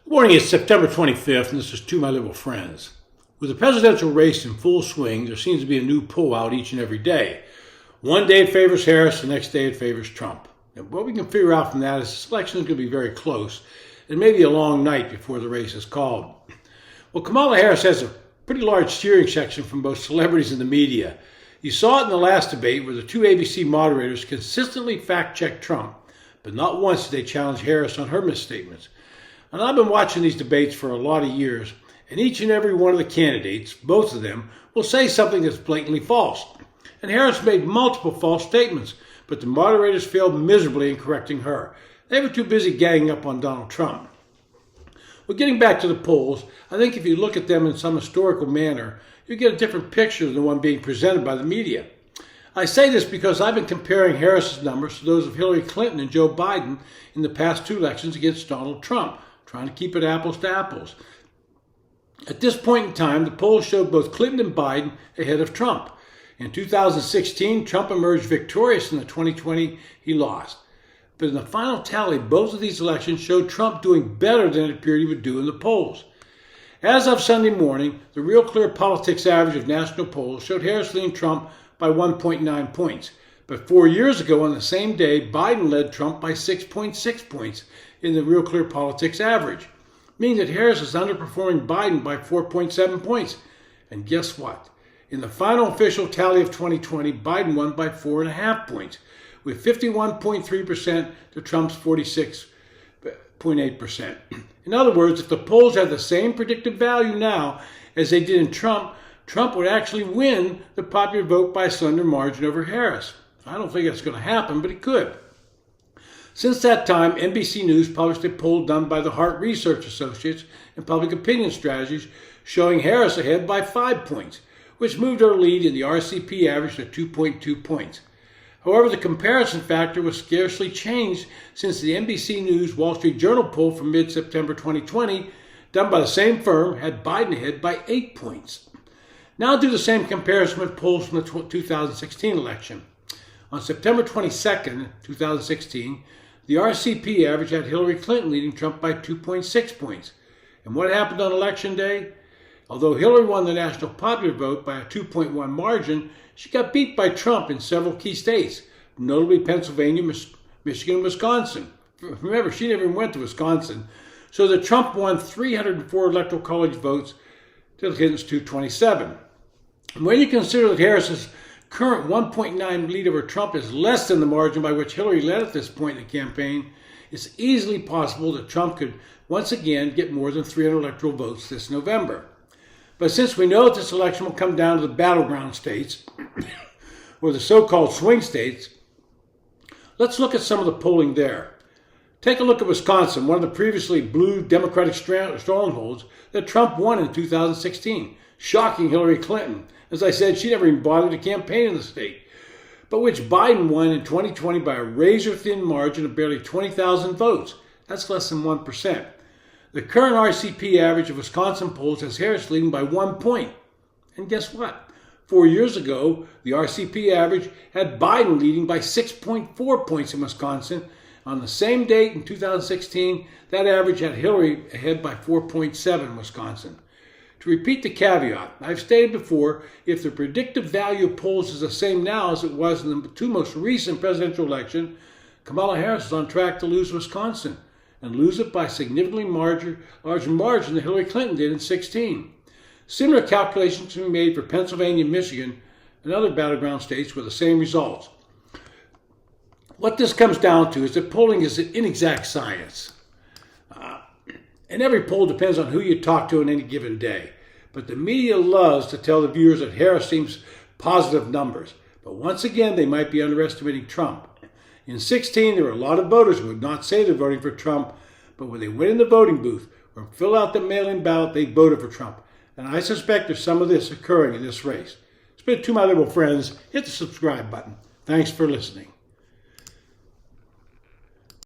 Good morning, it's September 25th, and this is To My Liberal Friends. With the presidential race in full swing, there seems to be a new pullout each and every day. One day it favors Harris, the next day it favors Trump. And what we can figure out from that is this election is going to be very close, and maybe a long night before the race is called. Well, Kamala Harris has a pretty large cheering section from both celebrities and the media. You saw it in the last debate where the two ABC moderators consistently fact-checked Trump, but not once did they challenge Harris on her misstatements. And I've been watching these debates for a lot of years, and each and every one of the candidates, both of them, will say something that's blatantly false. And Harris made multiple false statements, but the moderators failed miserably in correcting her. They were too busy ganging up on Donald Trump. Well, getting back to the polls, I think if you look at them in some historical manner, you get a different picture than the one being presented by the media. I say this because I've been comparing Harris's numbers to those of Hillary Clinton and Joe Biden in the past two elections against Donald Trump, trying to keep it apples to apples. At this point in time, the polls showed both Clinton and Biden ahead of Trump. In 2016, Trump emerged victorious. In the 2020, he lost. But in the final tally, both of these elections showed Trump doing better than it appeared he would do in the polls. As of Sunday morning, the Real Clear Politics average of national polls showed Harris leading Trump by 1.9 points. But 4 years ago on the same day, Biden led Trump by 6.6 points in the Real Clear Politics average, meaning that Harris is underperforming Biden by 4.7 points. And guess what? In the final official tally of 2020, Biden won by 4.5 points, with 51.3% to Trump's 46.8%. In other words, if the polls had the same predictive value now as they did in Trump, Trump would actually win the popular vote by a slender margin over Harris. I don't think that's going to happen, but it could. Since that time, NBC News published a poll done by the Hart Research Associates and Public Opinion Strategies showing Harris ahead by 5 points, which moved her lead in the RCP average to 2.2 points. However, the comparison factor was scarcely changed since the NBC News Wall Street Journal poll from mid-September 2020, done by the same firm, had Biden ahead by 8 points. Now do the same comparison with polls from the 2016 election. On September 22nd, 2016, the RCP average had Hillary Clinton leading Trump by 2.6 points. And what happened on Election Day? Although Hillary won the national popular vote by a 2.1 margin, she got beat by Trump in several key states, notably Pennsylvania, Michigan, and Wisconsin. Remember, she never even went to Wisconsin. So that Trump won 304 electoral college votes to Clinton's 227. And when you consider that Harris's current 1.9 lead over Trump is less than the margin by which Hillary led at this point in the campaign, it's easily possible that Trump could once again get more than 300 electoral votes this November. But since we know that this election will come down to the battleground states, or the so-called swing states, let's look at some of the polling there. Take a look at Wisconsin, one of the previously blue Democratic strongholds that Trump won in 2016, shocking Hillary Clinton. As I said, she never even bothered to campaign in the state, but which Biden won in 2020 by a razor-thin margin of barely 20,000 votes. That's less than 1%. The current RCP average of Wisconsin polls has Harris leading by 1 point. And guess what? 4 years ago, the RCP average had Biden leading by 6.4 points in Wisconsin. On the same date in 2016, that average had Hillary ahead by 4.7 in Wisconsin. To repeat the caveat, I've stated before, if the predictive value of polls is the same now as it was in the two most recent presidential elections, Kamala Harris is on track to lose Wisconsin, and lose it by a significantly larger margin than Hillary Clinton did in 2016. Similar calculations can be made for Pennsylvania and Michigan and other battleground states with the same results. What this comes down to is that polling is an inexact science. And every poll depends on who you talk to on any given day. But the media loves to tell the viewers that Harris seems positive numbers. But once again, they might be underestimating Trump. In 2016, there were a lot of voters who would not say they're voting for Trump, but when they went in the voting booth or fill out the mail-in ballot, they voted for Trump. And I suspect there's some of this occurring in this race. It's been To My Liberal Friends. Hit the subscribe button. Thanks for listening.